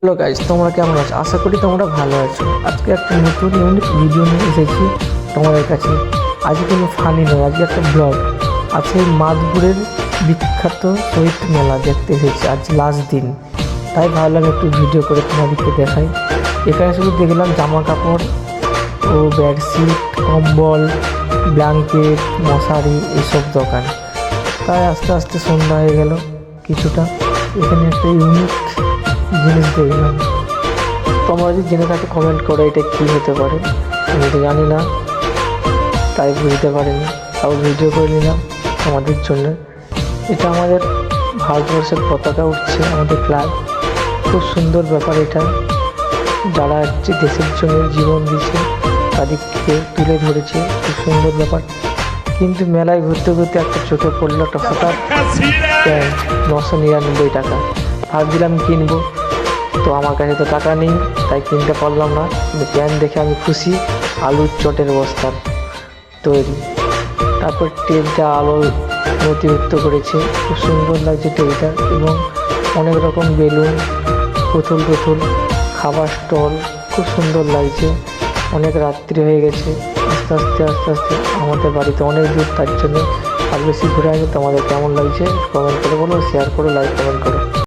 Hello guys, তোমরা কেমন আছো? আশা করি তোমরা ভালো আছো। আজকে একটা নতুন ইউনিক ভিডিও নিয়ে এসেছি তোমাদের কাছে। আজকে কোনো ফানি নয়, আজকে একটা ব্লগ আছে। মাদপুরের বিখ্যাত শহীদ মেলা দেখতে এসেছি, আজ লাস্ট দিন, তাই ভাবলাম একটু ভিডিও করে তোমাদেরকে দেখাই। এখানে শুধু দেখলাম জামা কাপড় ও বেডশিট, কম্বল, ব্ল্যাঙ্কেট, মশারি এইসব দোকান। তাই আস্তে আস্তে সন্ধ্যা হয়ে গেল কিছুটা। এখানে একটা ইউনিক জিনিস দেখলাম। তোমরা যদি জেনে থাকো কমেন্ট করে এটা কী হতে পারে। আমি তো জানি না, তাই বুঝতে পারিনি, তাও ভিডিও করে নিলাম আমাদের জন্য। এটা আমাদের ভারতবর্ষের পতাকা উঠছে, আমাদের ফ্ল্যাগ। খুব সুন্দর ব্যাপার এটা। যারা হচ্ছে দেশের জন্য জীবন দিয়েছে তাদেরকে তুলে ধরেছে, খুব সুন্দর ব্যাপার। কিন্তু মেলায় ঘুরতে ঘুরতে একটা চোখে পড়লো একটা হঠাৎ প্যান্ট, 999 টাকা। ভাবছিলাম কিনবো, তো আমার কাছে তো টাকা নেই, তাই কিনতে পারলাম না। কিন্তু প্যান্ট দেখে আমি খুশি। আলুর চটের বস্তার তৈরি। তারপর টেবিলটা আলো নথিভুক্ত করেছে, খুব সুন্দর লাগছে টেবিলটা। এবং অনেক রকম বেলুন, পুতুল টুতুল, খাবার স্টল, খুব সুন্দর লাগছে। অনেক রাত্রি হয়ে গেছে, আস্তে আস্তে আস্তে আস্তে আমাদের বাড়িতে অনেক দূর, তার জন্য আর বেশি ঘুরে আসে। তোমাদের কেমন লাগছে কমেন্ট করে বলো, শেয়ার করো, লাইক কমেন্ট করো।